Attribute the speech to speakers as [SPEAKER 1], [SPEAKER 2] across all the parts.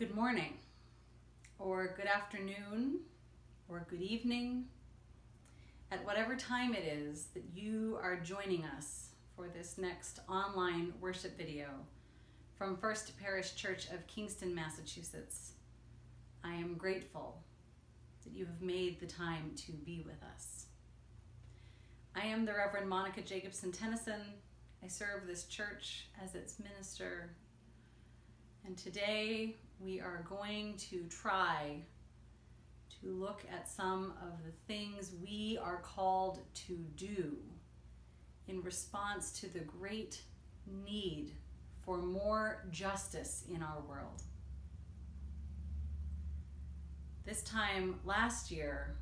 [SPEAKER 1] Good morning, or good afternoon, or good evening, at whatever time it is that you are joining us for this next online worship video from First Parish Church of Kingston, Massachusetts. I am grateful that you have made the time to be with us. I am the Reverend Monica Jacobson Tennyson. I serve this church as its minister, and today we are going to try to look at some of the things we are called to do in response to the great need for more justice in our world. This time last year,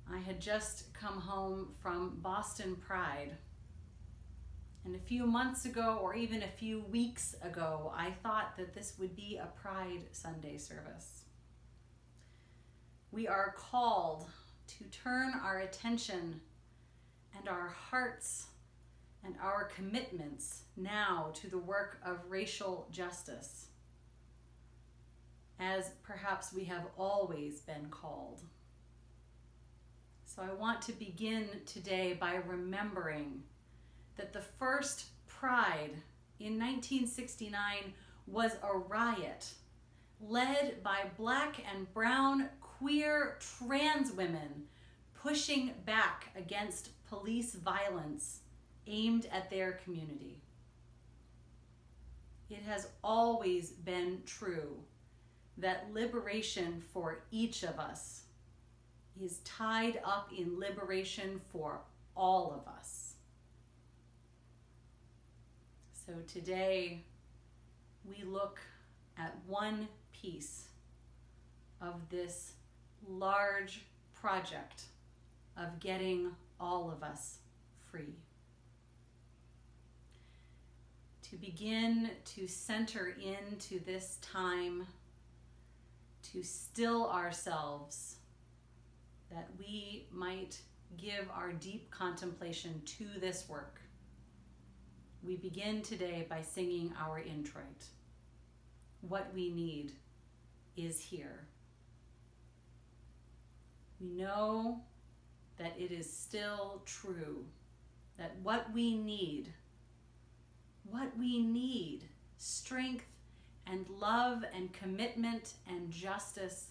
[SPEAKER 1] I had just come home from Boston Pride. And a few months ago, or even a few weeks ago, I thought that this would be a Pride Sunday service. We are called to turn our attention and our hearts and our commitments now to the work of racial justice, as perhaps we have always been called. So I want to begin today by remembering that the first Pride in 1969 was a riot led by Black and brown queer trans women pushing back against police violence aimed at their community. It has always been true that liberation for each of us is tied up in liberation for all of us. So today we look at one piece of this large project of getting all of us free. To begin to center into this time, to still ourselves, that we might give our deep contemplation to this work, we begin today by singing our introit. What we need is here. We know that it is still true that what we need, strength and love and commitment and justice,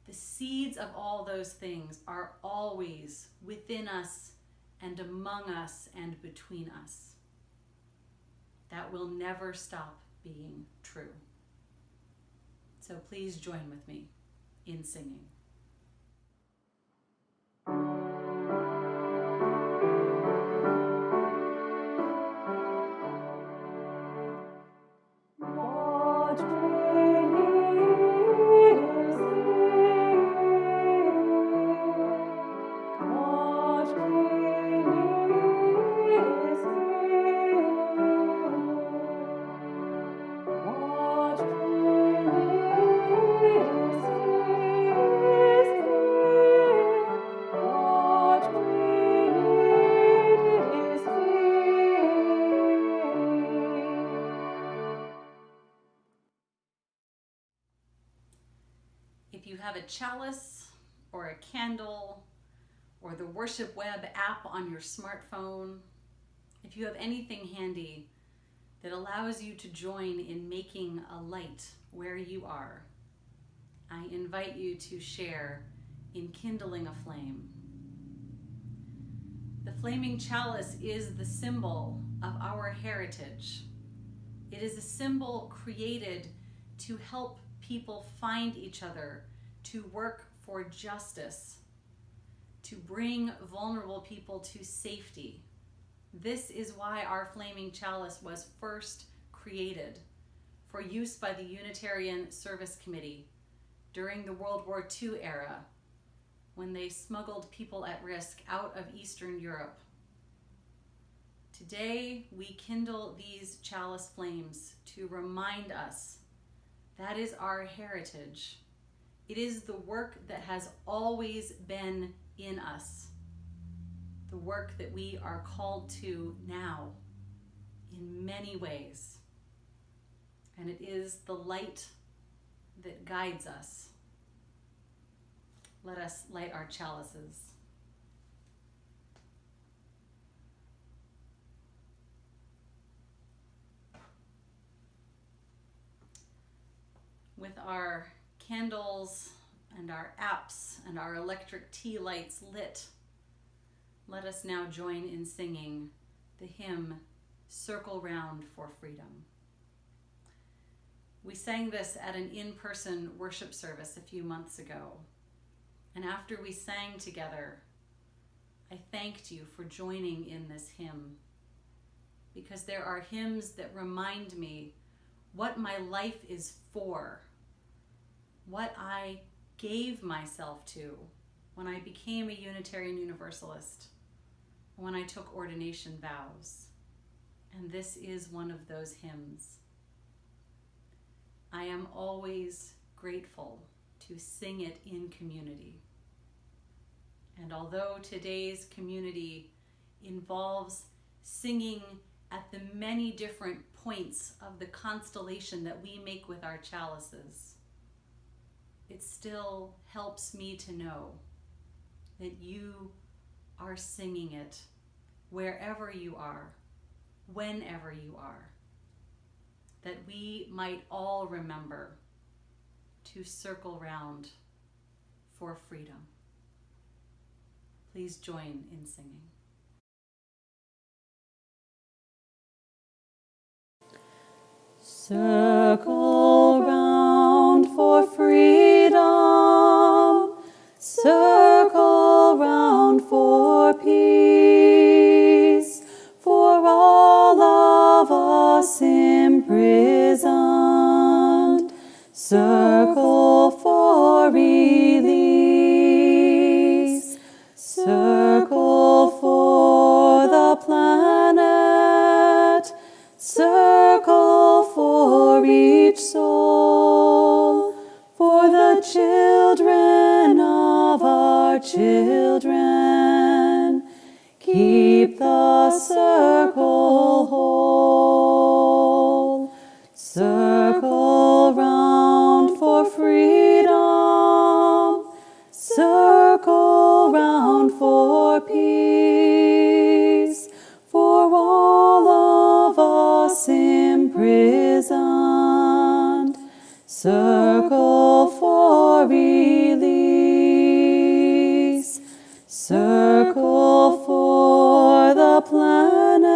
[SPEAKER 1] the seeds of all those things are always within us and among us and between us. That will never stop being true. So please join with me in singing. If you have a chalice or a candle or the Worship Web app on your smartphone, if you have anything handy that allows you to join in making a light where you are, I invite you to share in kindling a flame. The flaming chalice is the symbol of our heritage. It is a symbol created to help people find each other, to work for justice, to bring vulnerable people to safety. This is why our flaming chalice was first created for use by the Unitarian Service Committee during the World War II era, when they smuggled people at risk out of Eastern Europe. Today, we kindle these chalice flames to remind us that is our heritage. It is the work that has always been in us, the work that we are called to now in many ways. and it is the light that guides us. Let us light our chalices. With our candles and our apps and our electric tea lights lit, let us now join in singing the hymn, Circle Round for Freedom. We sang this at an in-person worship service a few months ago. And after we sang together, I thanked you for joining in this hymn, because there are hymns that remind me what my life is for, what I gave myself to when I became a Unitarian Universalist, when I took ordination vows. And this is one of those hymns. I am always grateful to sing it in community. And although today's community involves singing at the many different points of the constellation that we make with our chalices, it still helps me to know that you are singing it wherever you are, whenever you are, that we might all remember to circle round for freedom. Please join in singing. Circle round for freedom, circle round for peace, for all of us imprisoned, circle for release, circle for the planet, circle for each soul, for the children of our children. Keep the circle whole. Circle round for freedom, circle round for peace, for all of us imprisoned, circle for release, circle for the planet,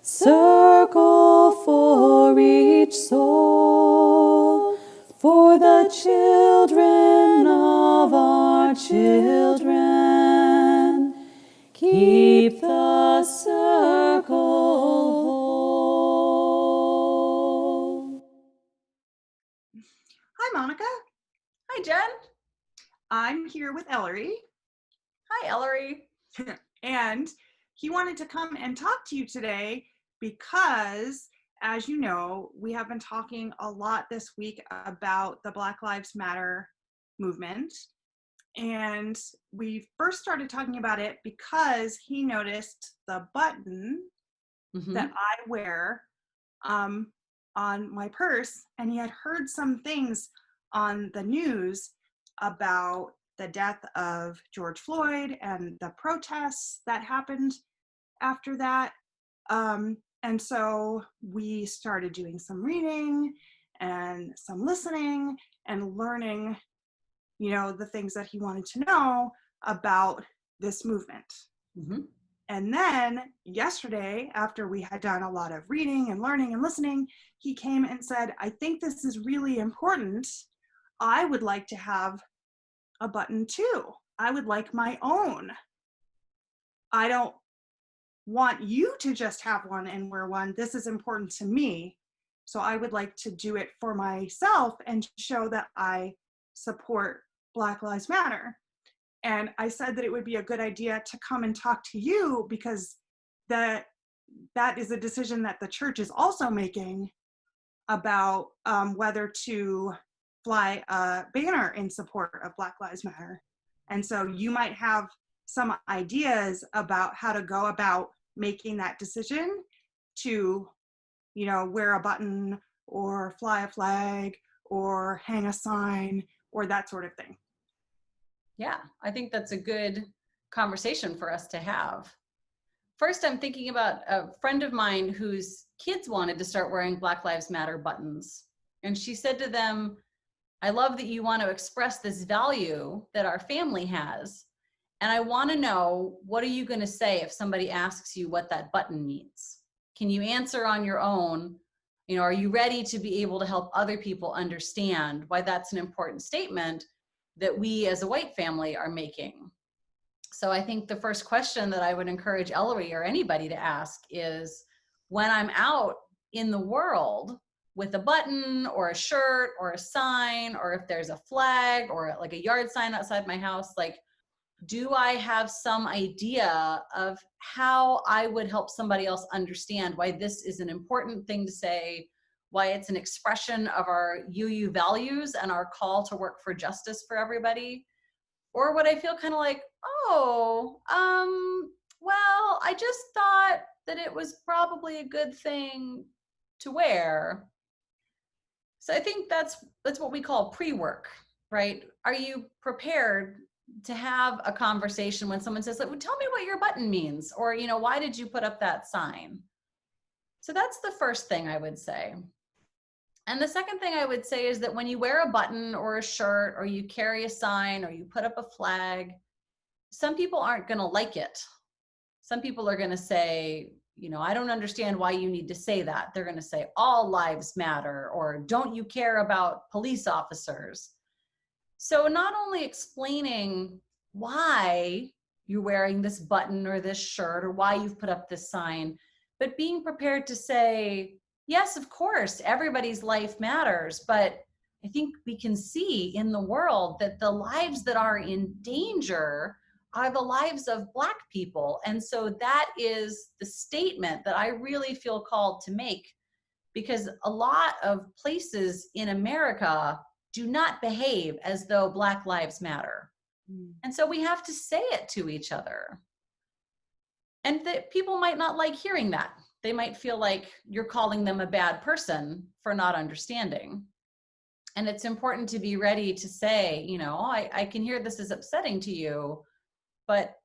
[SPEAKER 1] circle for each soul, for the children of our children. Keep the circle whole.
[SPEAKER 2] Hi, Monica.
[SPEAKER 1] Hi, Jen.
[SPEAKER 2] I'm here with Ellery,
[SPEAKER 1] Hi, Ellery.
[SPEAKER 2] and he wanted to come and talk to you today because, as you know, we have been talking a lot this week about the Black Lives Matter movement. And we first started talking about it because he noticed the button that I wear on my purse, and he had heard some things on the news about the death of George Floyd and the protests that happened after that. And so we started doing some reading and some listening and learning, you know, the things that he wanted to know about this movement. And then yesterday, after we had done a lot of reading and learning and listening, he came and said, I think this is really important. I would like to have a button too. I would like my own. I don't want you to just have one and wear one. This is important to me. So I would like to do it for myself and show that I support Black Lives Matter. And I said that it would be a good idea to come and talk to you because that is a decision that the church is also making about whether to fly a banner in support of Black Lives Matter. And so you might have some ideas about how to go about making that decision to wear a button or fly a flag or hang a sign or that sort of thing.
[SPEAKER 1] Yeah, I think that's a good conversation for us to have. First, I'm thinking about a friend of mine whose kids wanted to start wearing Black Lives Matter buttons. And she said to them, I love that you want to express this value that our family has. And I want to know, what are you going to say if somebody asks you what that button means? Can you answer on your own? Are you ready to be able to help other people understand why that's an important statement that we as a white family are making? So I think the first question that I would encourage Ellery or anybody to ask is, when I'm out in the world with a button or a shirt or a sign, or if there's a flag or like a yard sign outside my house, like, do I have some idea of how I would help somebody else understand why this is an important thing to say, why it's an expression of our UU values and our call to work for justice for everybody? Or would I feel kind of like, oh, well, I just thought that it was probably a good thing to wear. So I think that's what we call pre-work, right? Are you prepared to have a conversation when someone says, like, well, tell me what your button means, or, why did you put up that sign? So that's the first thing I would say. And the second thing I would say is that when you wear a button or a shirt, or you carry a sign, or you put up a flag, some people aren't going to like it. Some people are going to say, I don't understand why you need to say that. They're going to say all lives matter, or don't you care about police officers? So not only explaining why you're wearing this button or this shirt, or why you've put up this sign, but being prepared to say, yes, of course, everybody's life matters, but I think we can see in the world that the lives that are in danger are the lives of Black people. And so that is the statement that I really feel called to make, because a lot of places in America do not behave as though Black lives matter. And so we have to say it to each other. And that people might not like hearing that. They might feel like you're calling them a bad person for not understanding. And it's important to be ready to say, I can hear this is upsetting to you, but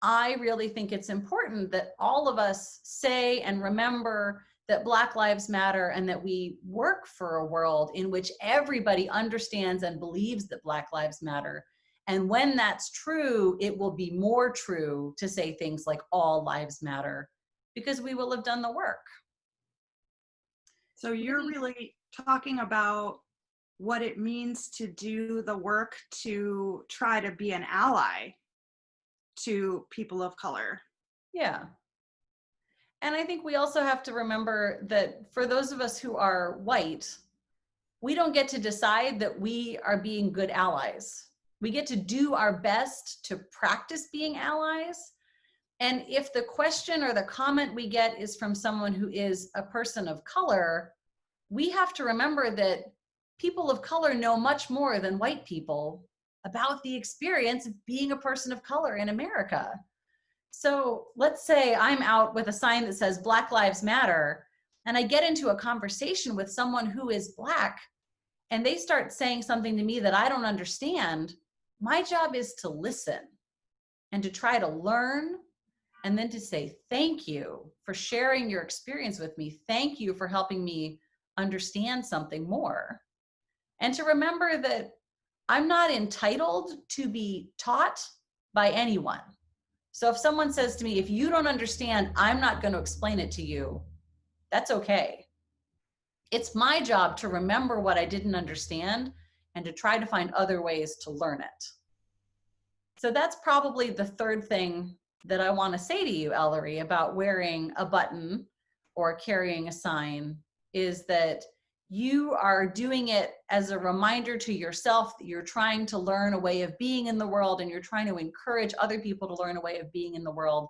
[SPEAKER 1] I really think it's important that all of us say and remember that Black lives matter, and that we work for a world in which everybody understands and believes that Black lives matter. And when that's true, it will be more true to say things like all lives matter, because we will have done the work.
[SPEAKER 2] So you're really talking about what it means to do the work to try to be an ally to people of color.
[SPEAKER 1] Yeah. And I think we also have to remember that for those of us who are white, we don't get to decide that we are being good allies. We get to do our best to practice being allies. And if the question or the comment we get is from someone who is a person of color, we have to remember that people of color know much more than white people about the experience of being a person of color in America. So let's say I'm out with a sign that says Black Lives Matter, and I get into a conversation with someone who is Black, and they start saying something to me that I don't understand. My job is to listen and to try to learn, and then to say, thank you for sharing your experience with me. Thank you for helping me understand something more. And to remember that I'm not entitled to be taught by anyone. So if someone says to me, if you don't understand, I'm not going to explain it to you, that's okay. It's my job to remember what I didn't understand and to try to find other ways to learn it. So that's probably the third thing that I want to say to you, Ellery, about wearing a button or carrying a sign, is that you are doing it as a reminder to yourself that you're trying to learn a way of being in the world, and you're trying to encourage other people to learn a way of being in the world.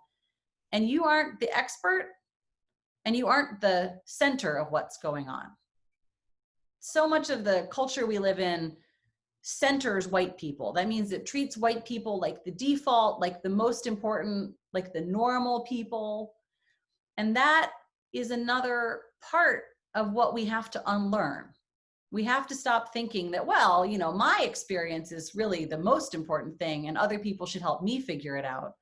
[SPEAKER 1] And you aren't the expert, and you aren't the center of what's going on. So much of the culture we live in centers white people. That means it treats white people like the default, like the most important, like the normal people. And that is another part of what we have to unlearn. We have to stop thinking that, well, my experience is really the most important thing and other people should help me figure it out.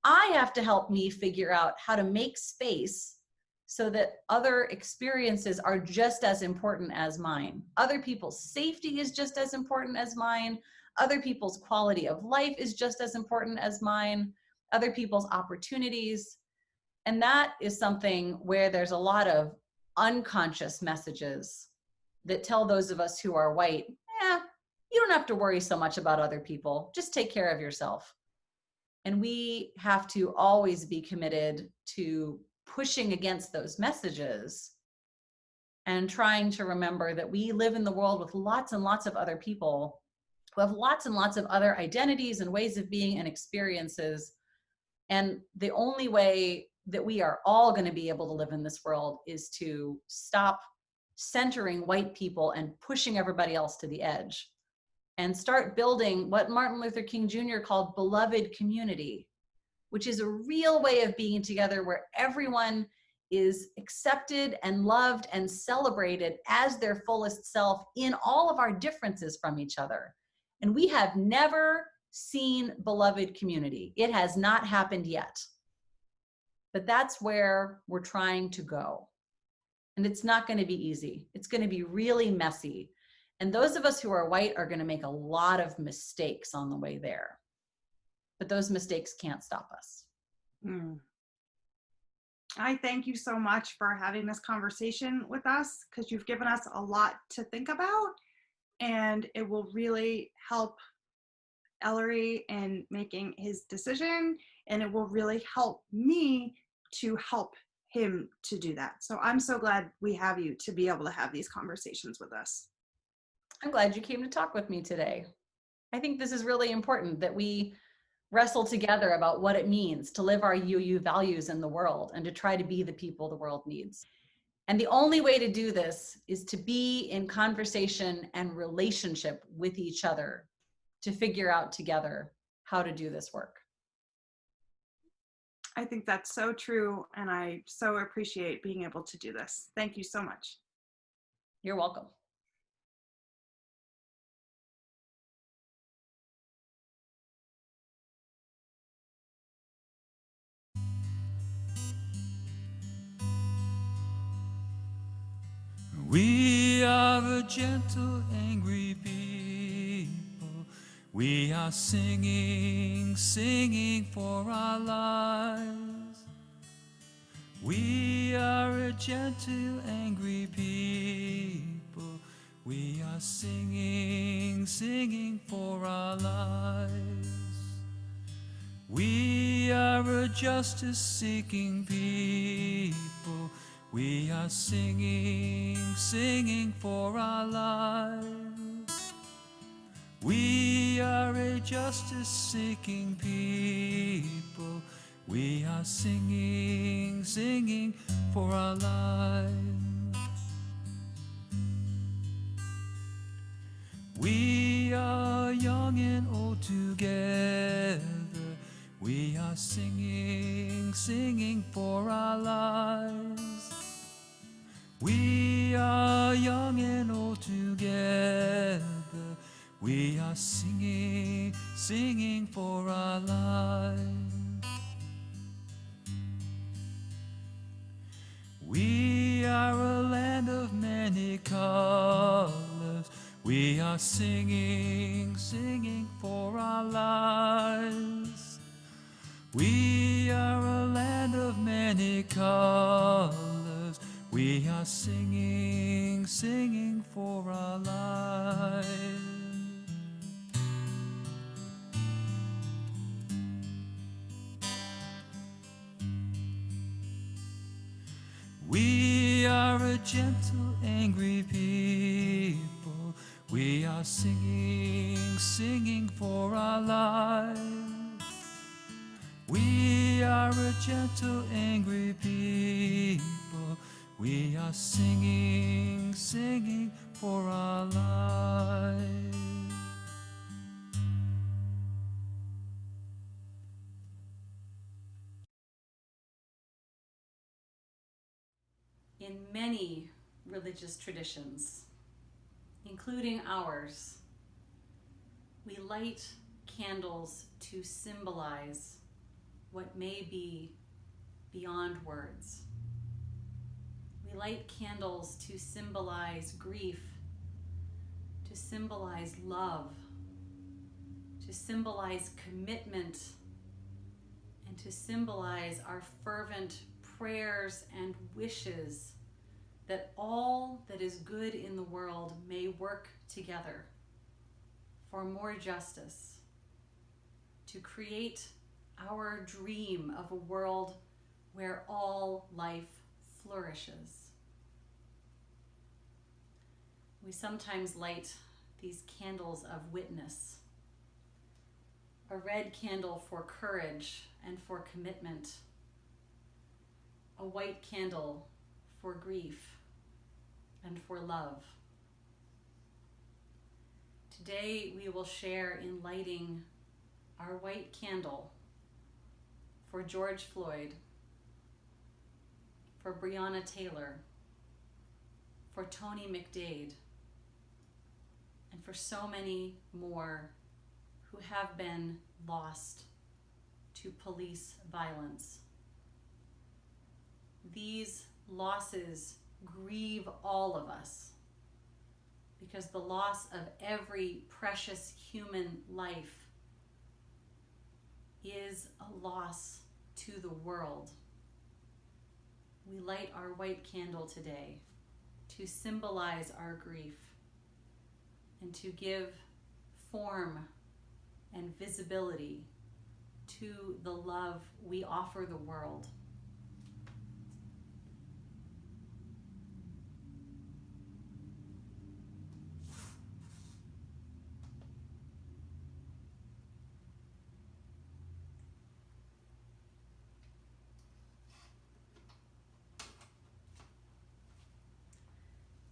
[SPEAKER 1] I have to help me figure out how to make space so that other experiences are just as important as mine. Other people's safety is just as important as mine. Other people's quality of life is just as important as mine. Other people's opportunities. And that is something where there's a lot of unconscious messages that tell those of us who are white, you don't have to worry so much about other people. Just take care of yourself. And we have to always be committed to pushing against those messages and trying to remember that we live in the world with lots and lots of other people who have lots and lots of other identities and ways of being and experiences. And the only way that we are all going to be able to live in this world is to stop centering white people and pushing everybody else to the edge and start building what Martin Luther King Jr. called beloved community, which is a real way of being together where everyone is accepted and loved and celebrated as their fullest self in all of our differences from each other. And we have never seen beloved community. It has not happened yet. But that's where we're trying to go. And it's not going to be easy. It's going to be really messy. And those of us who are white are going to make a lot of mistakes on the way there. But those mistakes can't stop us.
[SPEAKER 2] I thank you so much for having this conversation with us, because you've given us a lot to think about, and it will really help Ellery in making his decision, and it will really help me to help him to do that. So I'm so glad we have you to be able to have these conversations with us.
[SPEAKER 1] I'm glad you came to talk with me today. I think this is really important that we wrestle together about what it means to live our UU values in the world and to try to be the people the world needs. And the only way to do this is to be in conversation and relationship with each other to figure out together how to do this work.
[SPEAKER 2] I think that's so true, and I so appreciate being able to do this. Thank you so much.
[SPEAKER 1] You're welcome.
[SPEAKER 3] We are a gentle, angry people. We are singing, singing for our lives. We are a gentle, angry people. We are singing, singing for our lives. We are a justice-seeking people. We are singing, singing for our lives. We are a justice-seeking people. We are singing, singing for our lives. We are young and old together. We are singing, singing for our lives. We are young and old together. We are singing, singing for our lives. We are a land of many colors. We are singing, singing for our lives. We are a land of many colors. We are singing, singing for our lives. We are a gentle, angry people. We are singing, singing for our lives. We are a gentle, angry people. We are singing, singing for our lives.
[SPEAKER 1] In many religious traditions, including ours, we light candles to symbolize what may be beyond words. We light candles to symbolize grief, to symbolize love, to symbolize commitment, and to symbolize our fervent prayers and wishes that all that is good in the world may work together for more justice, to create our dream of a world where all life flourishes. We sometimes light these candles of witness, a red candle for courage and for commitment, a white candle for grief and for love. Today we will share in lighting our white candle for George Floyd, for Breonna Taylor, for Tony McDade, and for so many more who have been lost to police violence. These losses grieve all of us because the loss of every precious human life is a loss to the world. We light our white candle today to symbolize our grief and to give form and visibility to the love we offer the world.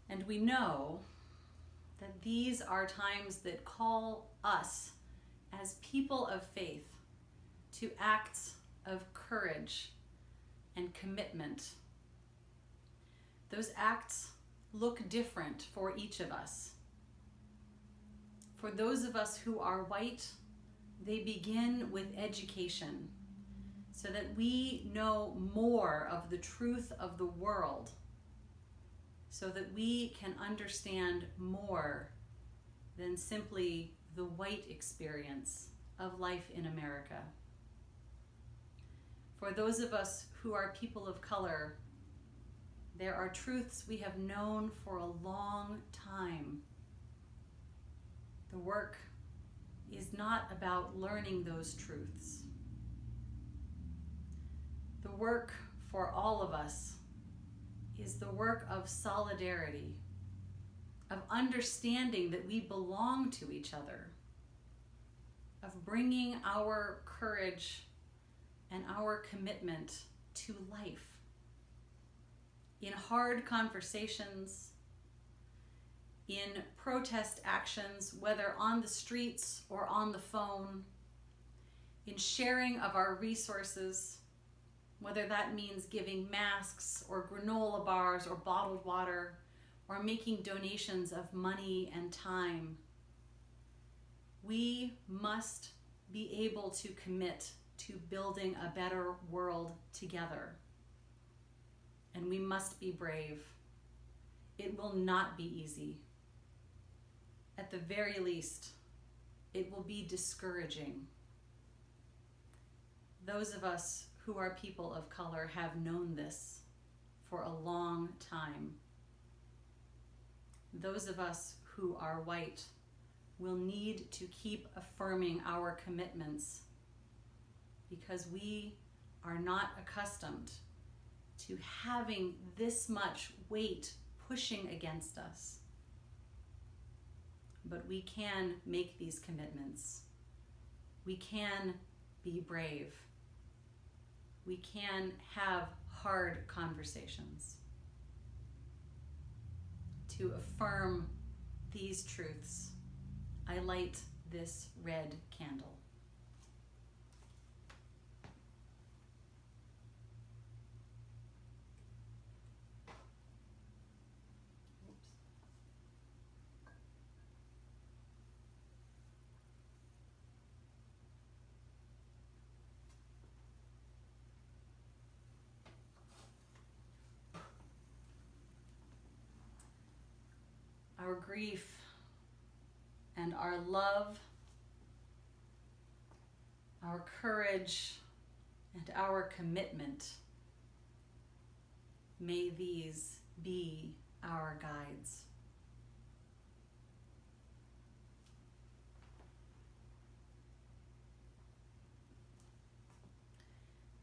[SPEAKER 1] And we know that these are times that call us as people of faith to acts of courage and commitment. Those acts look different for each of us. For those of us who are white, they begin with education so that we know more of the truth of the world, so that we can understand more than simply the white experience of life in America. For those of us who are people of color, there are truths we have known for a long time. The work is not about learning those truths. The work for all of us is the work of solidarity, of understanding that we belong to each other, of bringing our courage and our commitment to life in hard conversations, in protest actions, whether on the streets or on the phone, in sharing of our resources, whether that means giving masks or granola bars or bottled water, or making donations of money and time. We must be able to commit to building a better world together. And we must be brave. It will not be easy. At the very least, it will be discouraging. Those of us who are people of color have known this for a long time. Those of us who are white will need to keep affirming our commitments because we are not accustomed to having this much weight pushing against us. But we can make these commitments. We can be brave. We can have hard conversations to affirm these truths. I light this red candle. our grief, and our love, our courage, and our commitment. May these be our guides.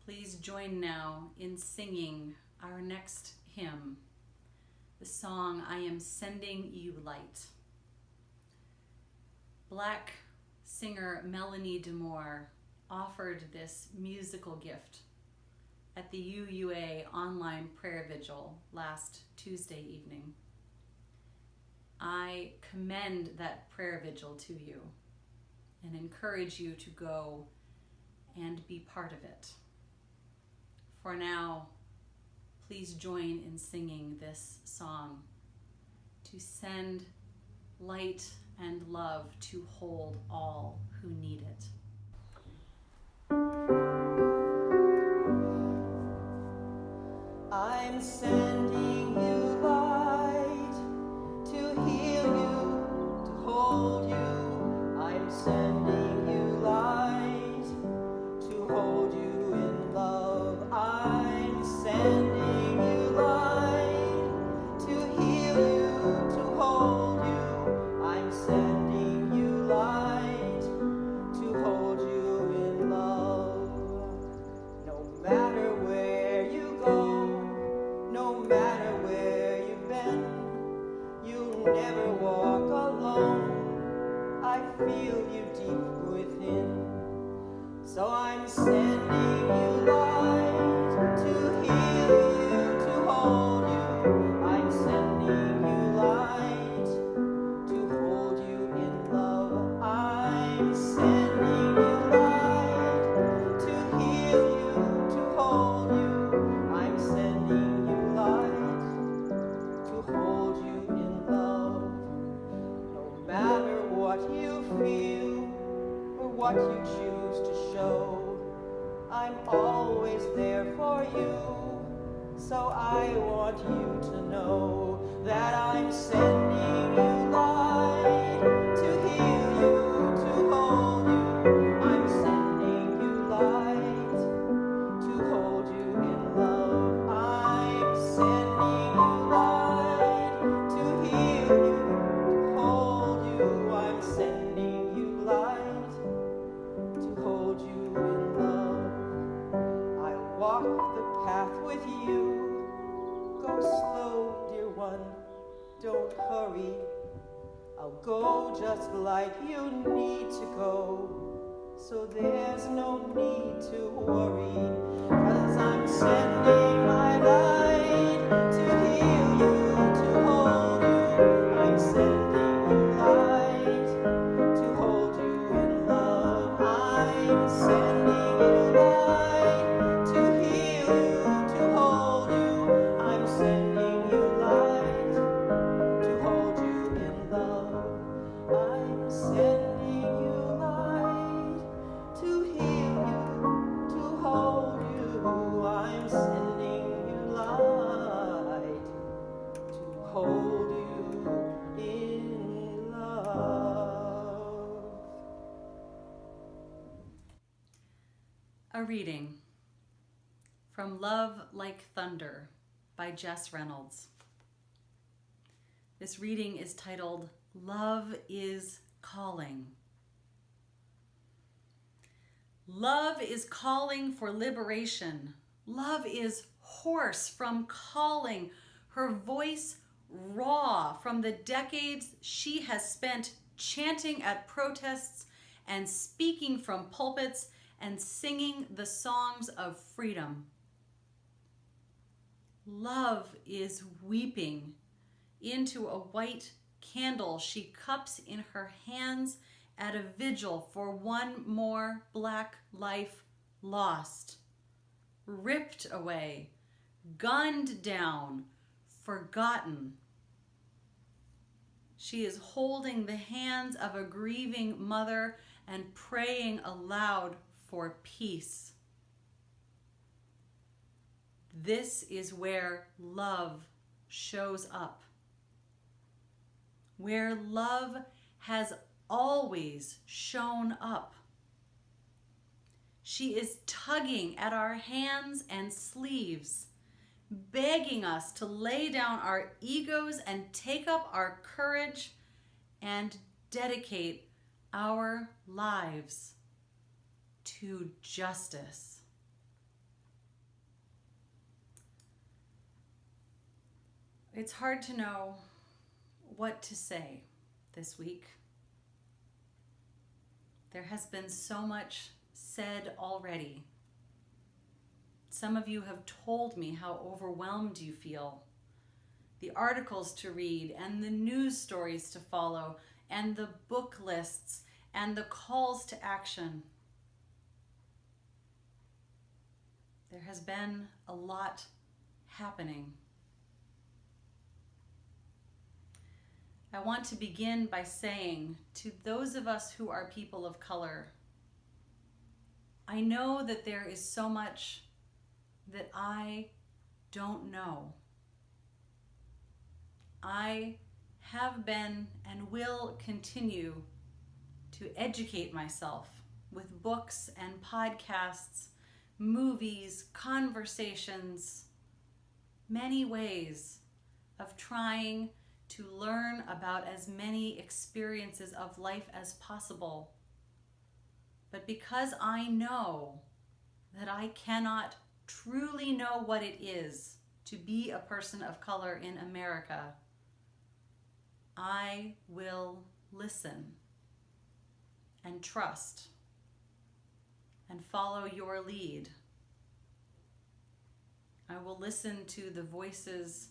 [SPEAKER 1] Please join now in singing our next hymn, the song, I Am Sending You Light. Black singer Melanie DeMore offered this musical gift at the UUA online prayer vigil last Tuesday evening. I commend that prayer vigil to you and encourage you to go and be part of it. For now, please join in singing this song to send light and love to hold all who need it.
[SPEAKER 4] I'm sending you light to heal you, to hold you. I'm sending you light to hold you in love. I'm sending you light to heal you, to hold you. I'm sending you light to hold you in love. No matter where you go, no matter where you've been, you'll never walk alone. I feel you deep within. So I'm sending you light to heal you, to hold you. I'm sending you light to hold you in love. I'm sending you light to heal you, to hold you. I'm sending you light to hold you in love. No matter what you feel or what you choose to show, I'm always there for you. So I want you to know that I'm sending you light to heal you, to hold you. I'm sending you light to hold you in love. I'm sending you light to heal you, to hold you. I'm sending you light to hold you in love. I'll walk the path with you. Go slow, dear one, don't hurry. I'll go just like you need to go, so there's no need to worry. 'Cause I'm sending my light to heal you, to hold you. I'm sending you light to hold you in love. I'm sending you light to heal you, to hold you. I'm sending you light to hold you in love. I'm sending you light to heal you, to hold you. I'm sending you light to hold you in love.
[SPEAKER 1] A reading from Love Like Thunder by Jess Reynolds. This reading is titled, Love is Calling. Love is calling for liberation. Love is hoarse from calling, her voice raw from the decades she has spent chanting at protests and speaking from pulpits and singing the songs of freedom. Love is weeping into a white candle she cups in her hands at a vigil for one more Black life lost, ripped away, gunned down, forgotten. She is holding the hands of a grieving mother and praying aloud for peace. This is where love shows up. where love has always shown up. She is tugging at our hands and sleeves, begging us to lay down our egos and take up our courage and dedicate our lives to justice. It's hard to know what to say this week. There has been so much said already. Some of you have told me how overwhelmed you feel. The articles to read and the news stories to follow and the book lists and the calls to action. There has been a lot happening. I want to begin by saying to those of us who are people of color, I know that there is so much that I don't know. I have been and will continue to educate myself with books and podcasts, movies, conversations, many ways of trying to learn about as many experiences of life as possible. But because I know that I cannot truly know what it is to be a person of color in America, I will listen and trust and follow your lead. I will listen to the voices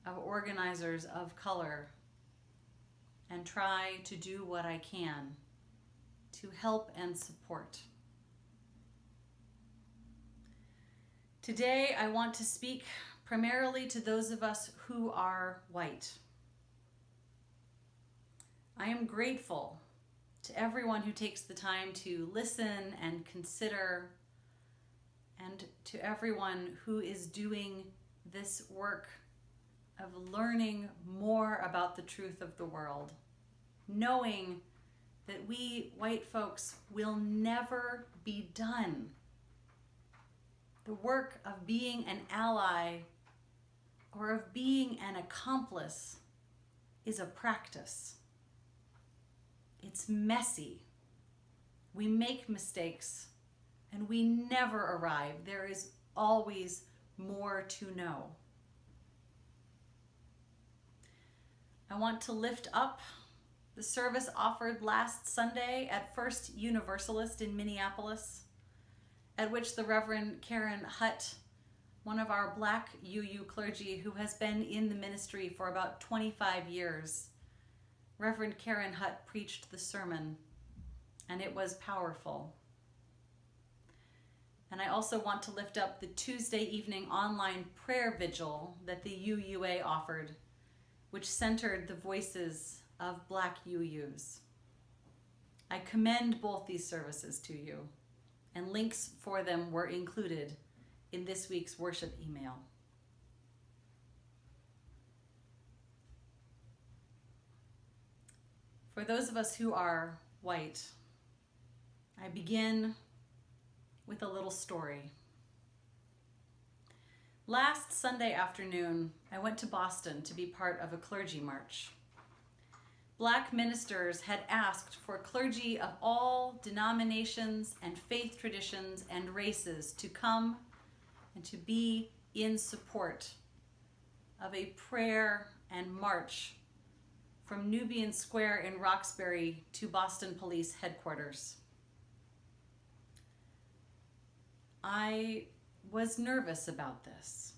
[SPEAKER 1] of organizers of color and try to do what I can to help and support. Today, I want to speak primarily to those of us who are white. I am grateful to everyone who takes the time to listen and consider, and to everyone who is doing this work of learning more about the truth of the world, knowing that we white folks will never be done. The work of being an ally or of being an accomplice is a practice. It's messy. We make mistakes and we never arrive. There is always more to know. I want to lift up the service offered last Sunday at First Universalist in Minneapolis, at which the Reverend Karen Hutt, one of our Black UU clergy who has been in the ministry for about 25 years, Reverend Karen Hutt preached the sermon, and it was powerful. And I also want to lift up the Tuesday evening online prayer vigil that the UUA offered, which centered the voices of Black UUs. I commend both these services to you, and links for them were included in this week's worship email. For those of us who are white, I begin with a little story. Last Sunday afternoon, I went to Boston to be part of a clergy march. Black ministers had asked for clergy of all denominations and faith traditions and races to come and to be in support of a prayer and march from Nubian Square in Roxbury to Boston Police Headquarters. I was nervous about this,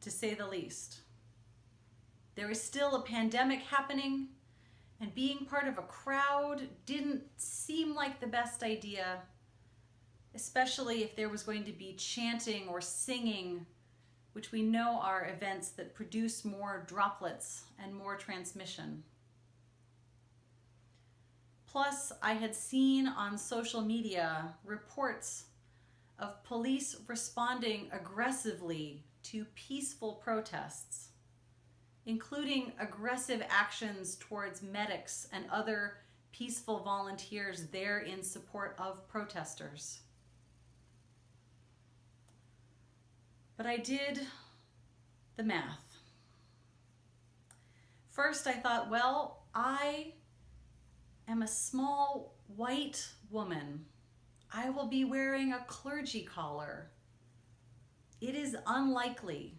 [SPEAKER 1] to say the least. There is still a pandemic happening, and being part of a crowd didn't seem like the best idea, especially if there was going to be chanting or singing, which we know are events that produce more droplets and more transmission. Plus, I had seen on social media reports of police responding aggressively to peaceful protests, including aggressive actions towards medics and other peaceful volunteers there in support of protesters. But I did the math. First, I thought, well, I am a small white woman. I will be wearing a clergy collar. It is unlikely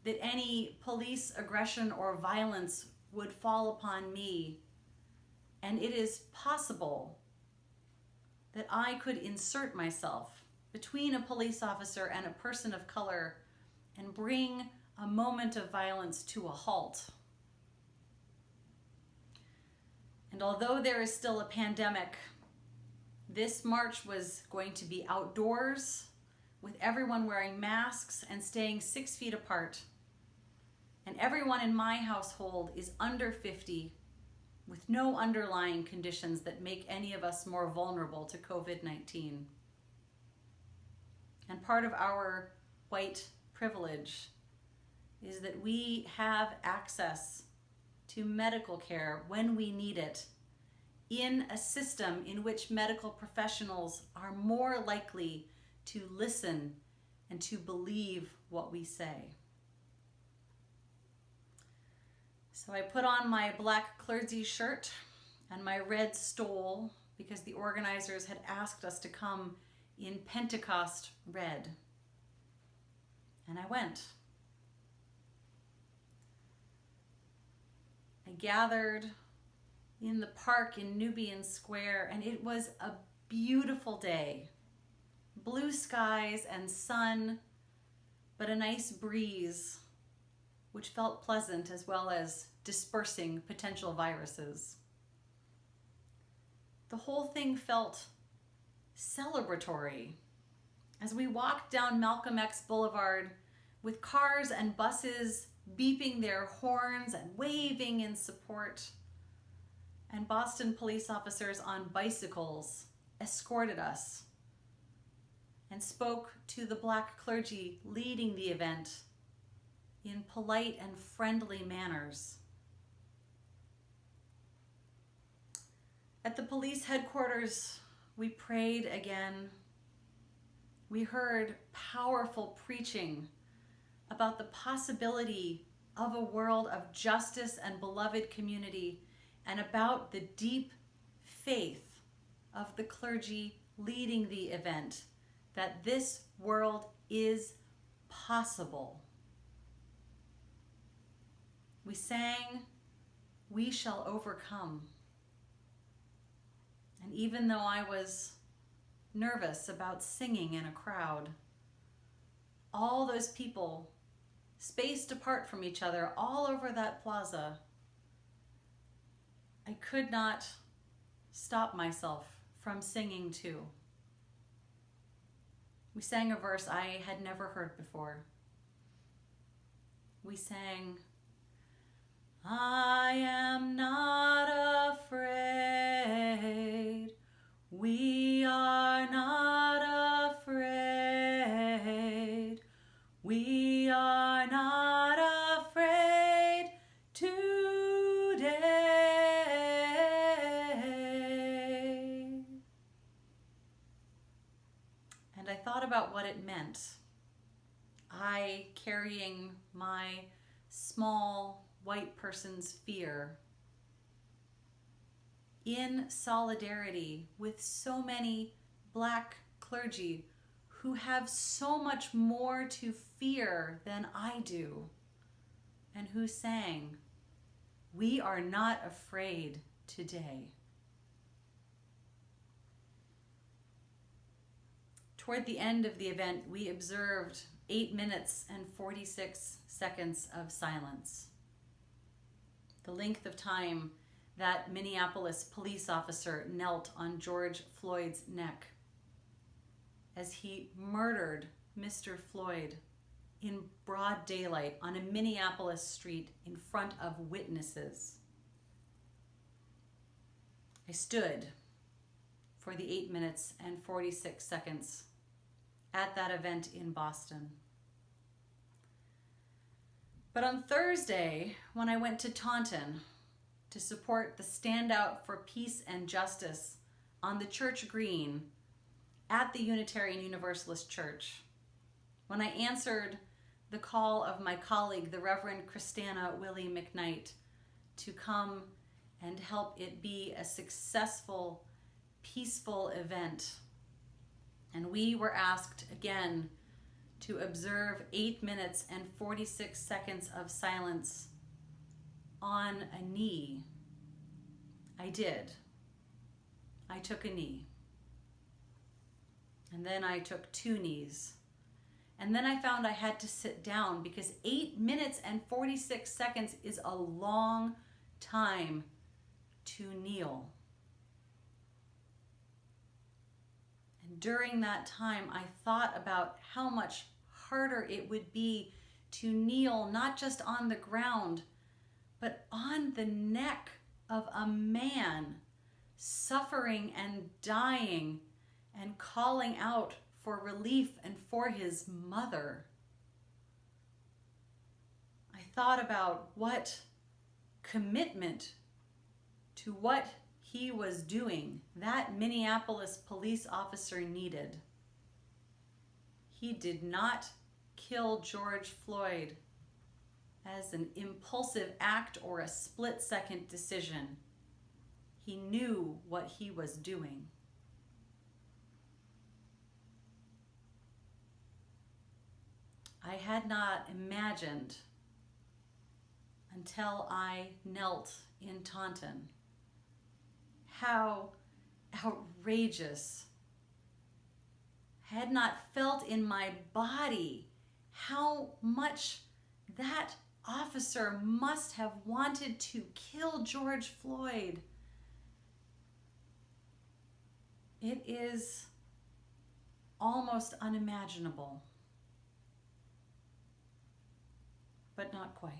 [SPEAKER 1] that any police aggression or violence would fall upon me, and it is possible that I could insert myself between a police officer and a person of color and bring a moment of violence to a halt. And although there is still a pandemic, this march was going to be outdoors with everyone wearing masks and staying 6 feet apart. And everyone in my household is under 50 with no underlying conditions that make any of us more vulnerable to COVID-19. And part of our white privilege is that we have access to medical care when we need it in a system in which medical professionals are more likely to listen and to believe what we say. So I put on my black clergy shirt and my red stole because the organizers had asked us to come in Pentecost red. And I went. I gathered in the park in Nubian Square, and it was a beautiful day. Blue skies and sun, but a nice breeze, which felt pleasant as well as dispersing potential viruses. The whole thing felt celebratory as we walked down Malcolm X Boulevard with cars and buses beeping their horns and waving in support, and Boston police officers on bicycles escorted us and spoke to the black clergy leading the event in polite and friendly manners. At the police headquarters, we prayed again. We heard powerful preaching about the possibility of a world of justice and beloved community, and about the deep faith of the clergy leading the event, that this world is possible. We sang, "We shall overcome." And even though I was nervous about singing in a crowd, all those people spaced apart from each other all over that plaza, I could not stop myself from singing too. We sang a verse I had never heard before. We sang, "I am not afraid. We are not afraid. We are not afraid today." And I thought about what it meant. I carrying my small white person's fear in solidarity with so many black clergy who have so much more to fear than I do, and who sang, "We are not afraid today." Toward the end of the event, we observed 8 minutes and 46 seconds of silence, the length of time that Minneapolis police officer knelt on George Floyd's neck as he murdered Mr. Floyd in broad daylight on a Minneapolis street in front of witnesses. I stood for the 8 minutes and 46 seconds at that event in Boston. But on Thursday, when I went to Taunton to support the Stand Out for Peace and Justice on the church green at the Unitarian Universalist Church, when I answered the call of my colleague, the Reverend Christiana Willie McKnight, to come and help it be a successful, peaceful event. And we were asked again to observe 8 minutes and 46 seconds of silence on a knee. I did. I took a knee. And then I took 2 knees. And then I found I had to sit down because 8 minutes and 46 seconds is a long time to kneel. And during that time, I thought about how much harder it would be to kneel, not just on the ground, but on the neck of a man suffering and dying and calling out for relief and for his mother. I thought about what commitment to what he was doing that Minneapolis police officer needed. He did not kill George Floyd as an impulsive act or a split-second decision. He knew what he was doing. I had not imagined until I knelt in Taunton how outrageous, had not felt in my body how much that officer must have wanted to kill George Floyd. It is almost unimaginable, but not quite.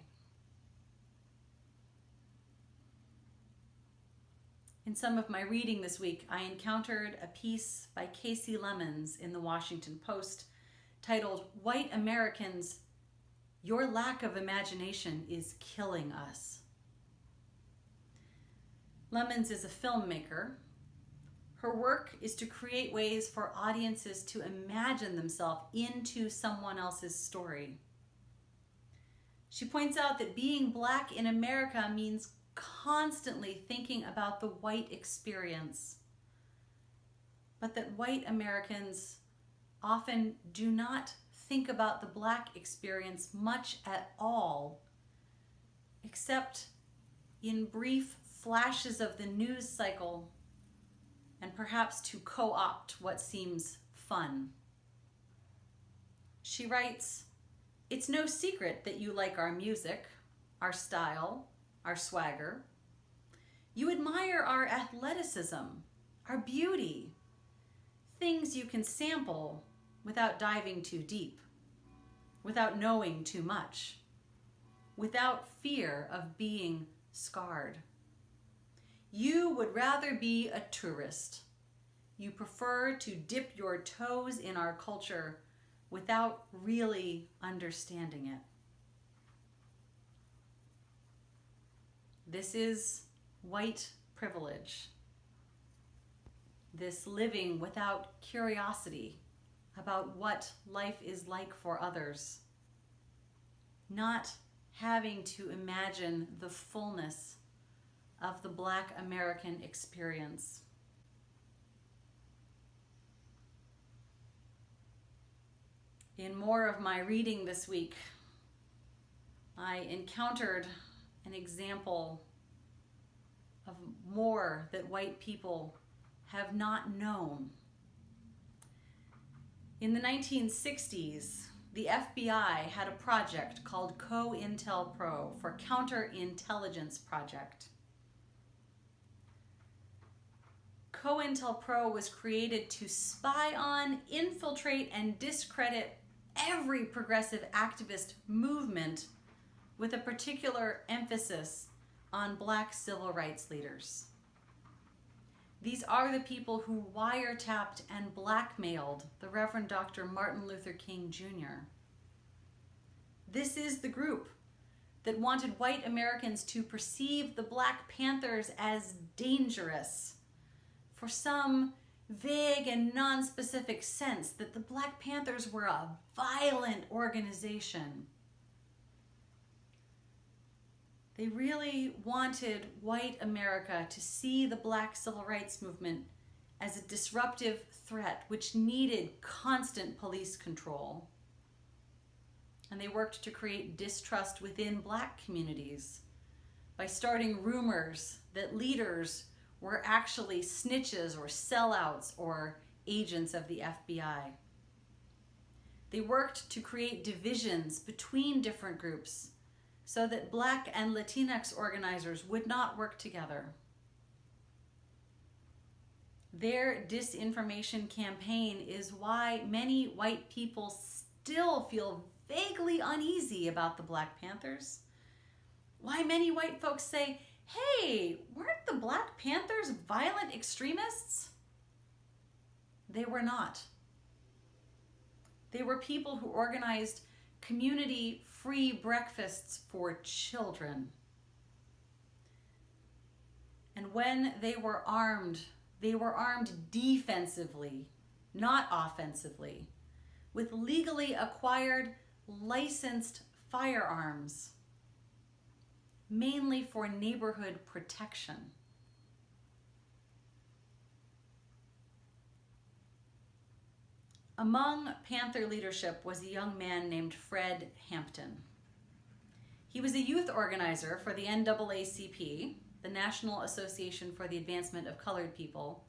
[SPEAKER 1] In some of my reading this week, I encountered a piece by Casey Lemons in the Washington Post titled, "White Americans, Your Lack of Imagination is Killing Us." Lemons is a filmmaker. Her work is to create ways for audiences to imagine themselves into someone else's story. She points out that being Black in America means constantly thinking about the white experience, but that white Americans often do not think about the Black experience much at all, except in brief flashes of the news cycle and perhaps to co-opt what seems fun. She writes, "It's no secret that you like our music, our style, our swagger. You admire our athleticism, our beauty, things you can sample without diving too deep, without knowing too much, without fear of being scarred. You would rather be a tourist. You prefer to dip your toes in our culture without really understanding it." This is white privilege. This living without curiosity about what life is like for others. Not having to imagine the fullness of the Black American experience. In more of my reading this week, I encountered an example of more that white people have not known. In the 1960s, the FBI had a project called COINTELPRO for Counterintelligence Project. COINTELPRO was created to spy on, infiltrate, and discredit every progressive activist movement with a particular emphasis on Black civil rights leaders. These are the people who wiretapped and blackmailed the Reverend Dr. Martin Luther King Jr. This is the group that wanted white Americans to perceive the Black Panthers as dangerous for some vague and non-specific sense that the Black Panthers were a violent organization. They really wanted white America to see the Black Civil Rights Movement as a disruptive threat which needed constant police control. And they worked to create distrust within Black communities by starting rumors that leaders were actually snitches or sellouts or agents of the FBI. They worked to create divisions between different groups so that Black and Latinx organizers would not work together. Their disinformation campaign is why many white people still feel vaguely uneasy about the Black Panthers. Why many white folks say, hey, weren't the Black Panthers violent extremists? They were not. They were people who organized community-free breakfasts for children. And when they were armed defensively, not offensively, with legally acquired, licensed firearms, mainly for neighborhood protection. Among Panther leadership was a young man named Fred Hampton. He was a youth organizer for the NAACP, the National Association for the Advancement of Colored People,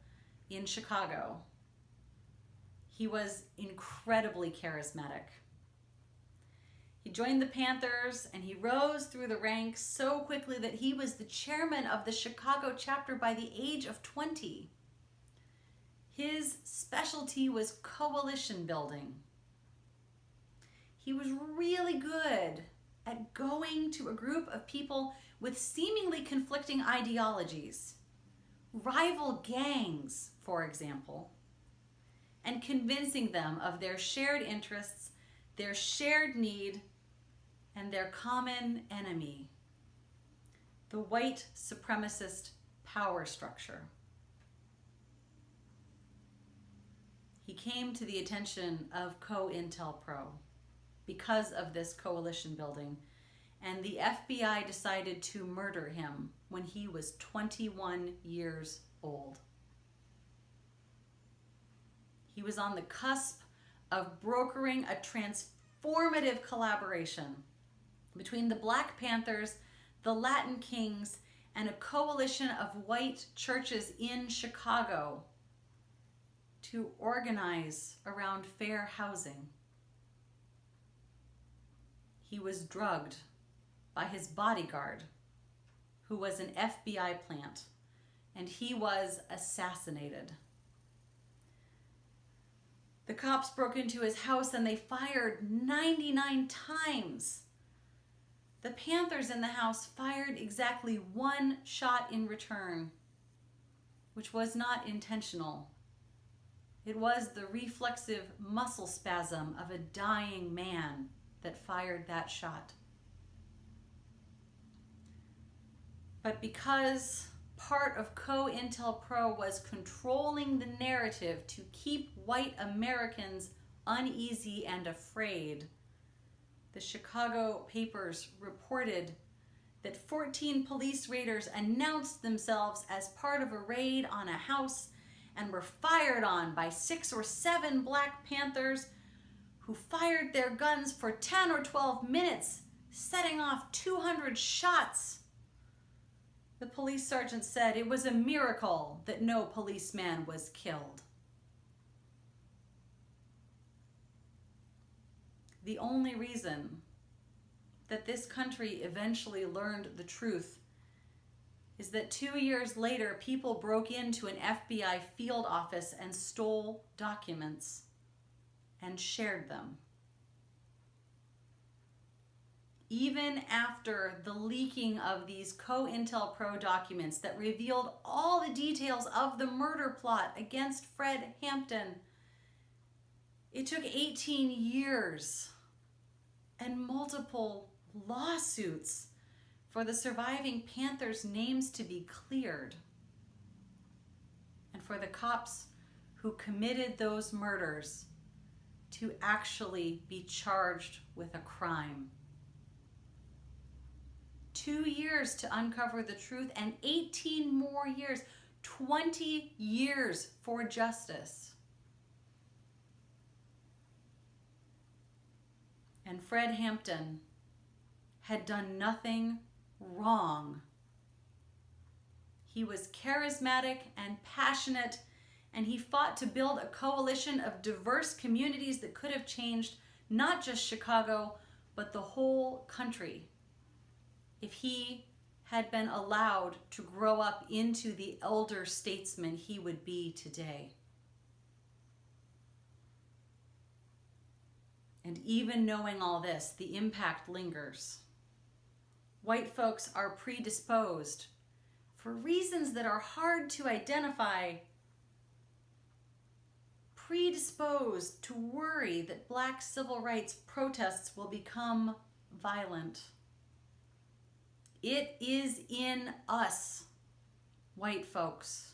[SPEAKER 1] in Chicago. He was incredibly charismatic. He joined the Panthers and he rose through the ranks so quickly that he was the chairman of the Chicago chapter by the age of 20. His specialty was coalition building. He was really good at going to a group of people with seemingly conflicting ideologies, rival gangs, for example, and convincing them of their shared interests, their shared need, and their common enemy, the white supremacist power structure. He came to the attention of COINTELPRO because of this coalition building, and the FBI decided to murder him when he was 21 years old. He was on the cusp of brokering a transformative collaboration between the Black Panthers, the Latin Kings, and a coalition of white churches in Chicago to organize around fair housing. He was drugged by his bodyguard, who was an FBI plant, and he was assassinated. The cops broke into his house and they fired 99 times. The Panthers in the house fired exactly one shot in return, which was not intentional. It was the reflexive muscle spasm of a dying man that fired that shot. But because part of COINTELPRO was controlling the narrative to keep white Americans uneasy and afraid, the Chicago papers reported that 14 police raiders announced themselves as part of a raid on a house and were fired on by 6 or 7 Black Panthers who fired their guns for 10 or 12 minutes, setting off 200 shots. The police sergeant said it was a miracle that no policeman was killed. The only reason that this country eventually learned the truth is that 2 years later, people broke into an FBI field office and stole documents and shared them. Even after the leaking of these COINTELPRO documents that revealed all the details of the murder plot against Fred Hampton, it took 18 years and multiple lawsuits for the surviving Panthers' names to be cleared, and for the cops who committed those murders to actually be charged with a crime. 2 years to uncover the truth and 18 more years, 20 years for justice. And Fred Hampton had done nothing wrong. He was charismatic and passionate, and he fought to build a coalition of diverse communities that could have changed not just Chicago, but the whole country, if he had been allowed to grow up into the elder statesman he would be today. And even knowing all this, the impact lingers. White folks are predisposed, for reasons that are hard to identify, predisposed to worry that Black civil rights protests will become violent. It is in us, white folks.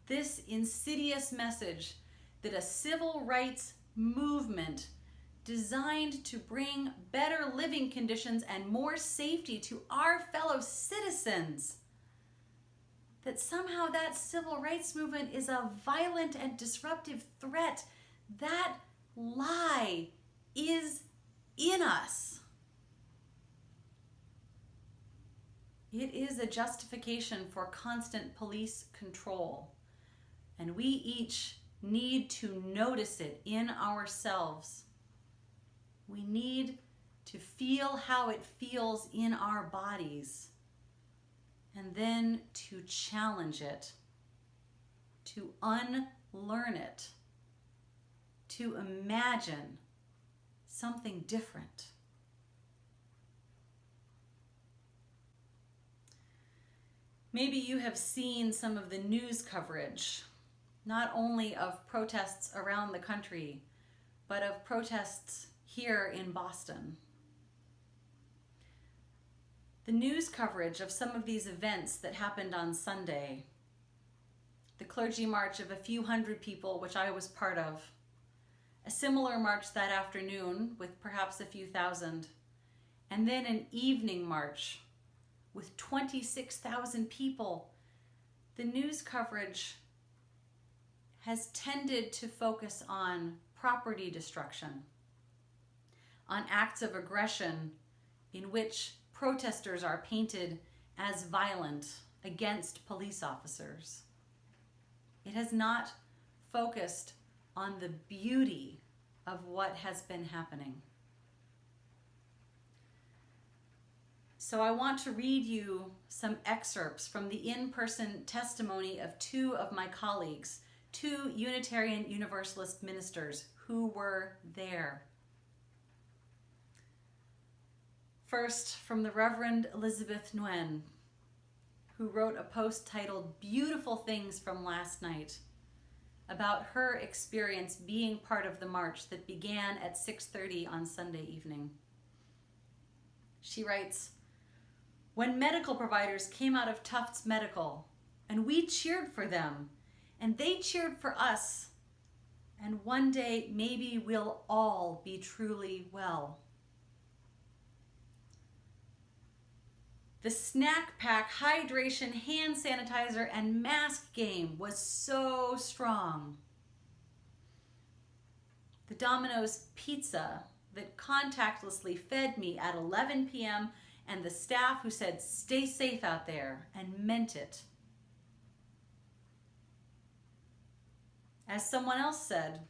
[SPEAKER 1] This insidious message that a civil rights movement designed to bring better living conditions and more safety to our fellow citizens, that somehow that civil rights movement is a violent and disruptive threat, that lie is in us. It is a justification for constant police control, and we each need to notice it in ourselves. We need to feel how it feels in our bodies, and then to challenge it, to unlearn it, to imagine something different. Maybe you have seen some of the news coverage, not only of protests around the country, but of protests here in Boston. The news coverage of some of these events that happened on Sunday, the clergy march of a few hundred people, which I was part of, a similar march that afternoon with perhaps a few thousand, and then an evening march with 26,000 people. The news coverage has tended to focus on property destruction, on acts of aggression in which protesters are painted as violent against police officers. It has not focused on the beauty of what has been happening. So I want to read you some excerpts from the in-person testimony of two of my colleagues, two Unitarian Universalist ministers who were there. First, from the Reverend Elizabeth Nguyen, who wrote a post titled "Beautiful Things from Last Night" about her experience being part of the march that began at 6:30 on Sunday evening. She writes, "When medical providers came out of Tufts Medical, and we cheered for them, and they cheered for us, and one day maybe we'll all be truly well. The snack pack, hydration, hand sanitizer, and mask game was so strong. The Domino's pizza that contactlessly fed me at 11 p.m. and the staff who said, 'Stay safe out there,' and meant it. As someone else said,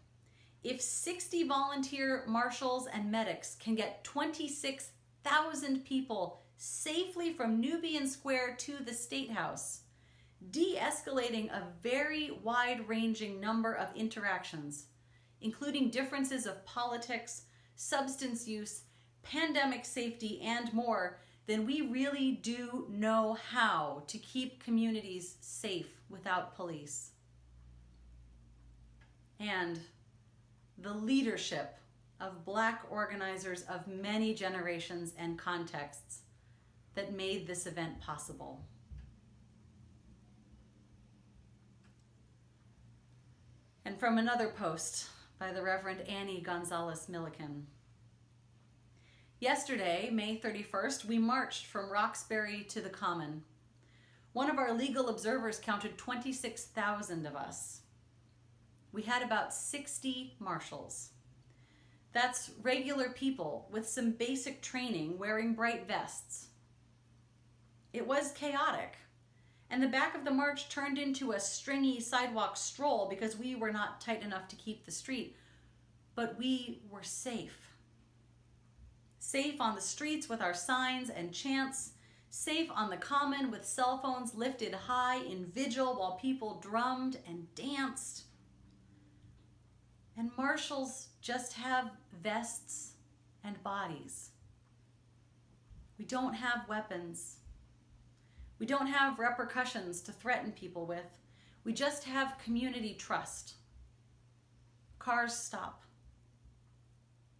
[SPEAKER 1] if 60 volunteer marshals and medics can get 26,000 people safely from Nubian Square to the State House, de-escalating a very wide-ranging number of interactions, including differences of politics, substance use, pandemic safety, and more, then we really do know how to keep communities safe without police. And the leadership of Black organizers of many generations and contexts that made this event possible. And from another post by the Reverend Annie Gonzalez Milliken. Yesterday, May 31st, we marched from Roxbury to the Common. One of our legal observers counted 26,000 of us. We had about 60 marshals. That's regular people with some basic training wearing bright vests. It was chaotic, and the back of the march turned into a stringy sidewalk stroll because we were not tight enough to keep the street, but we were safe. Safe on the streets with our signs and chants, safe on the Common with cell phones lifted high in vigil while people drummed and danced. And marshals just have vests and bodies. We don't have weapons. We don't have repercussions to threaten people with. We just have community trust. Cars stop.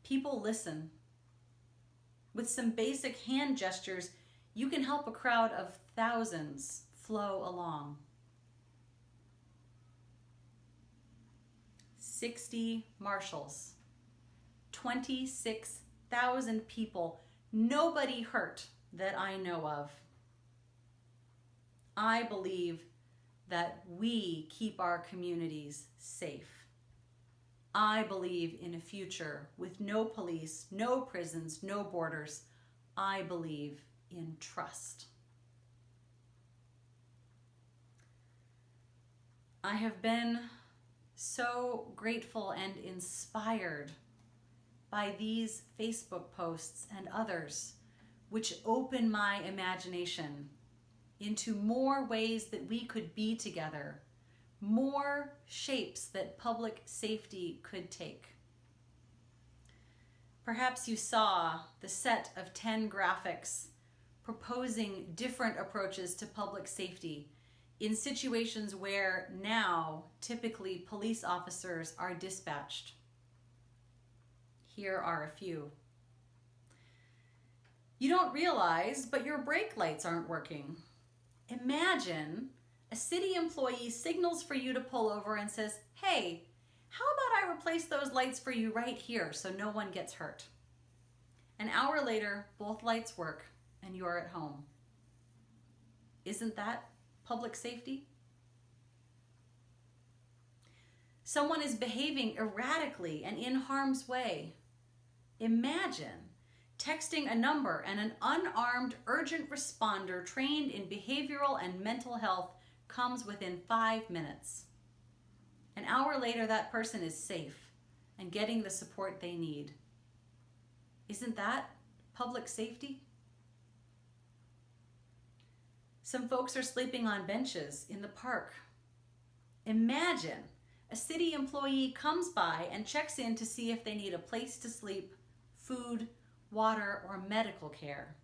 [SPEAKER 1] People listen. With some basic hand gestures, you can help a crowd of thousands flow along. 60 marshals, 26,000 people, nobody hurt that I know of. I believe that we keep our communities safe. I believe in a future with no police, no prisons, no borders. I believe in trust. I have been so grateful and inspired by these Facebook posts and others, which open my imagination into more ways that we could be together, more shapes that public safety could take. Perhaps you saw the set of 10 graphics proposing different approaches to public safety in situations where now typically police officers are dispatched. Here are a few. You don't realize, but your brake lights aren't working. Imagine a city employee signals for you to pull over and says, "Hey, how about I replace those lights for you right here so no one gets hurt?" An hour later, both lights work and you're at home. Isn't that public safety? Someone is behaving erratically and in harm's way. Imagine texting a number and an unarmed urgent responder trained in behavioral and mental health comes within 5 minutes. An hour later, that person is safe and getting the support they need. Isn't that public safety? Some folks are sleeping on benches in the park. Imagine a city employee comes by and checks in to see if they need a place to sleep, food, water, or medical care.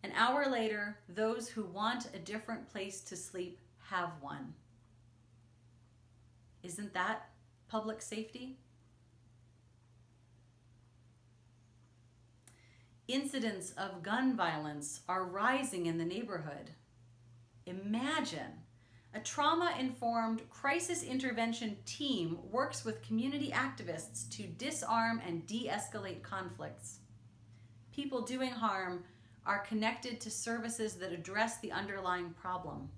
[SPEAKER 1] An hour later, those who want a different place to sleep have one. Isn't that public safety? Incidents of gun violence are rising in the neighborhood. Imagine a trauma-informed crisis intervention team works with community activists to disarm and de-escalate conflicts. People doing harm are connected to services that address the underlying problem.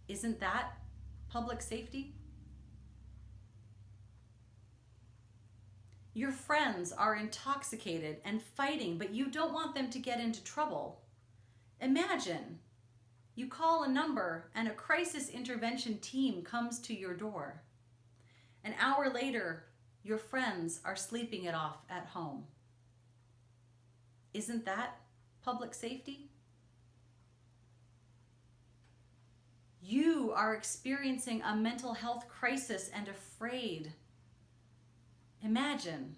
[SPEAKER 1] Isn't that public safety? Your friends are intoxicated and fighting, but you don't want them to get into trouble. Imagine you call a number and a crisis intervention team comes to your door. An hour later, your friends are sleeping it off at home. Isn't that public safety? You are experiencing a mental health crisis and afraid. Imagine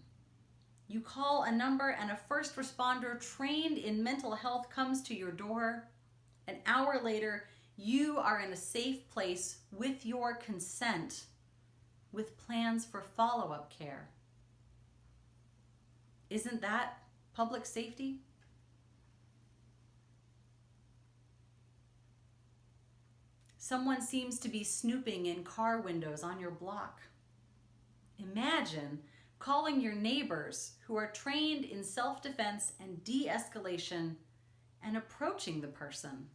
[SPEAKER 1] you call a number and a first responder trained in mental health comes to your door. An hour later, you are in a safe place with your consent, with plans for follow-up care. Isn't that public safety? Someone seems to be snooping in car windows on your block. Imagine calling your neighbors who are trained in self-defense and de-escalation and approaching the person.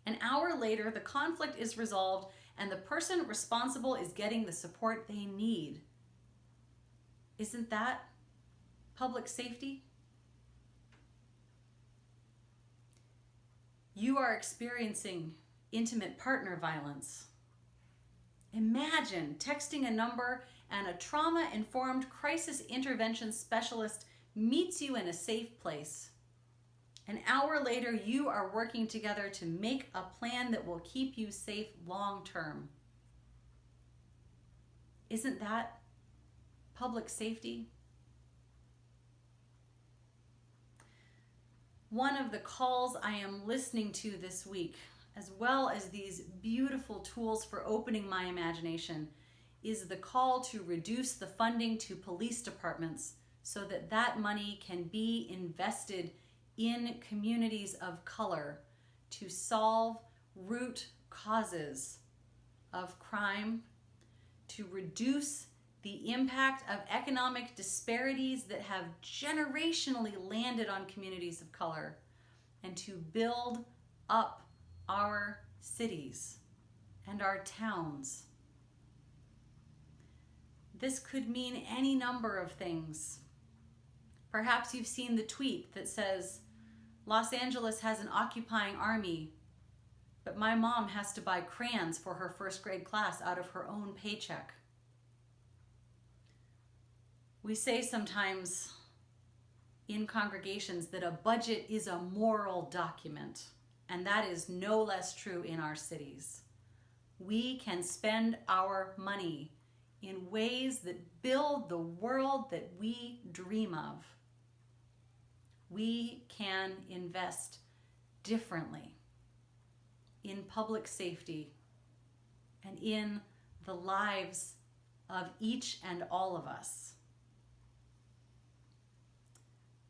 [SPEAKER 1] An hour later, the conflict is resolved and the person responsible is getting the support they need. Isn't that public safety? You are experiencing intimate partner violence. Imagine texting a number and a trauma-informed crisis intervention specialist meets you in a safe place. An hour later, you are working together to make a plan that will keep you safe long term. Isn't that public safety? One of the calls I am listening to this week, as well as these beautiful tools for opening my imagination, is the call to reduce the funding to police departments so that that money can be invested in communities of color to solve root causes of crime, to reduce the impact of economic disparities that have generationally landed on communities of color, and to build up our cities and our towns. This could mean any number of things. Perhaps you've seen the tweet that says, Los Angeles has an occupying army, but my mom has to buy crayons for her first grade class out of her own paycheck. We say sometimes in congregations that a budget is a moral document, and that is no less true in our cities. We can spend our money in ways that build the world that we dream of. We can invest differently in public safety and in the lives of each and all of us.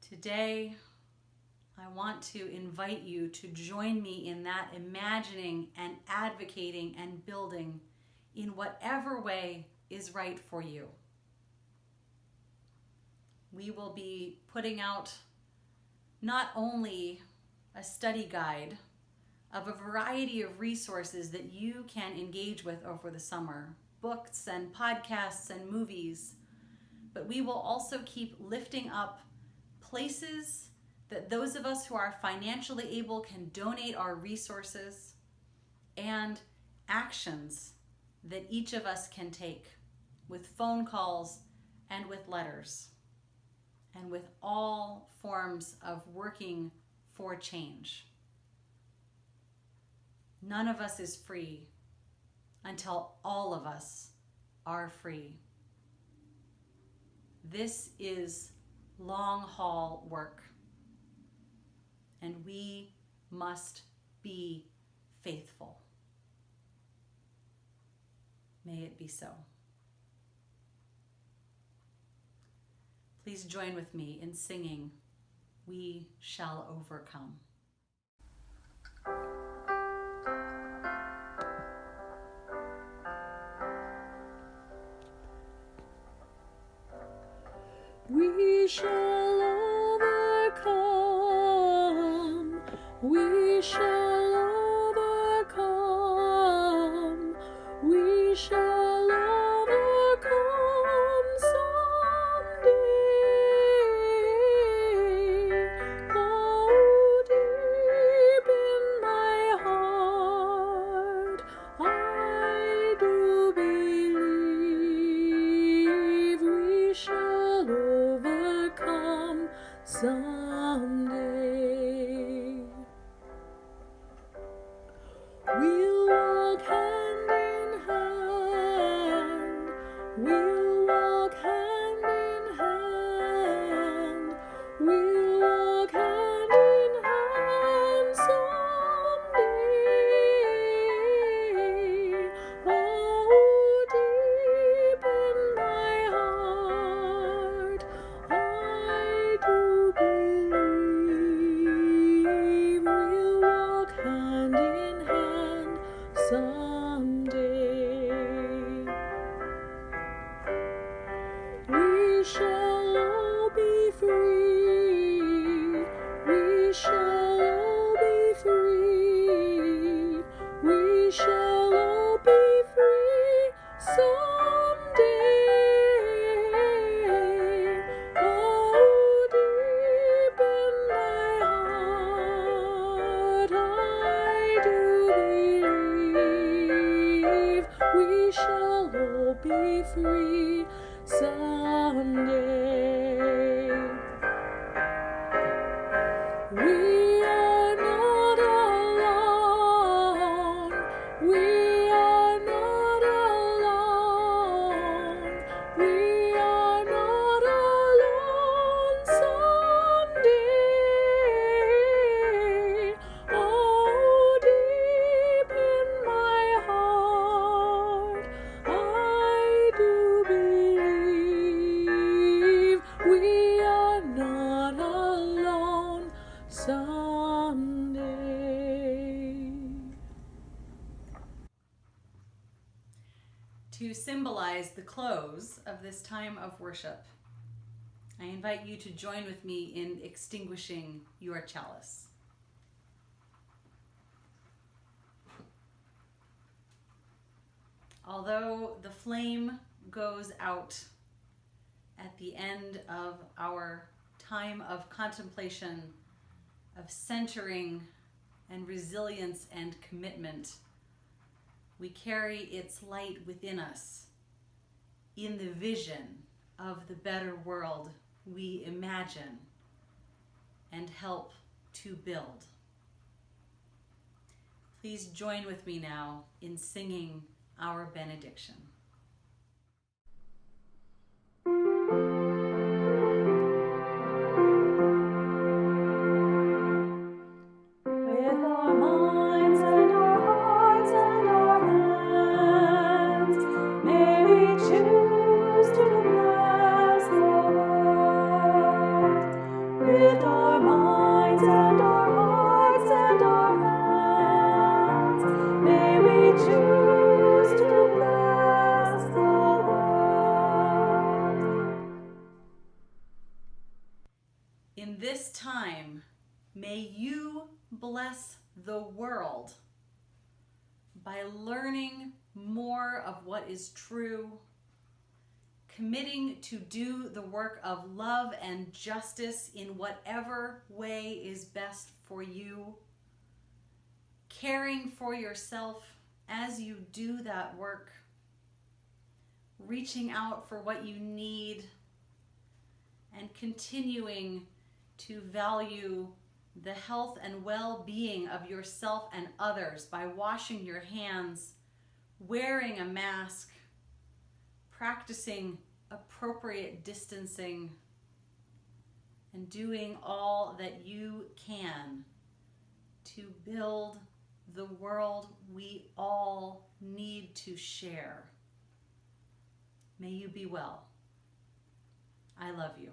[SPEAKER 1] Today, I want to invite you to join me in that imagining and advocating and building in whatever way is right for you. We will be putting out not only a study guide of a variety of resources that you can engage with over the summer, books and podcasts and movies, but we will also keep lifting up places that those of us who are financially able can donate our resources, and actions that each of us can take with phone calls and with letters and with all forms of working for change. None of us is free until all of us are free. This is long haul work, and we must be faithful. May it be so. Please join with me in singing, "We Shall Overcome."
[SPEAKER 5] We shall overcome. We shall overcome. We shall overcome someday. Oh, deep in my heart, I do believe we shall overcome someday. We'll walk hand in hand. We'll walk hand in hand. We'll walk hand in hand someday. Oh, deep in my heart, I free someday. We are not alone. We are not alone. We are not alone someday. Oh, deep in my heart, I do believe we are not alone someday.
[SPEAKER 1] To symbolize the close of this time of worship, I invite you to join with me in extinguishing your chalice. Although the flame goes out at the end of our time of contemplation, of centering and resilience and commitment, we carry its light within us in the vision of the better world we imagine and help to build. Please join with me now in singing our benediction.
[SPEAKER 5] With our minds and our hearts and our hands, may we choose to bless the world. With our minds and our hearts and our hands, may we choose to bless the world.
[SPEAKER 1] In this time, may you bless the world by learning more of what is true, committing to do the work of love and justice in whatever way is best for you, caring for yourself as you do that work, reaching out for what you need, and continuing to value the health and well-being of yourself and others by washing your hands, wearing a mask, practicing appropriate distancing, and doing all that you can to build the world we all need to share. May you be well. I love you.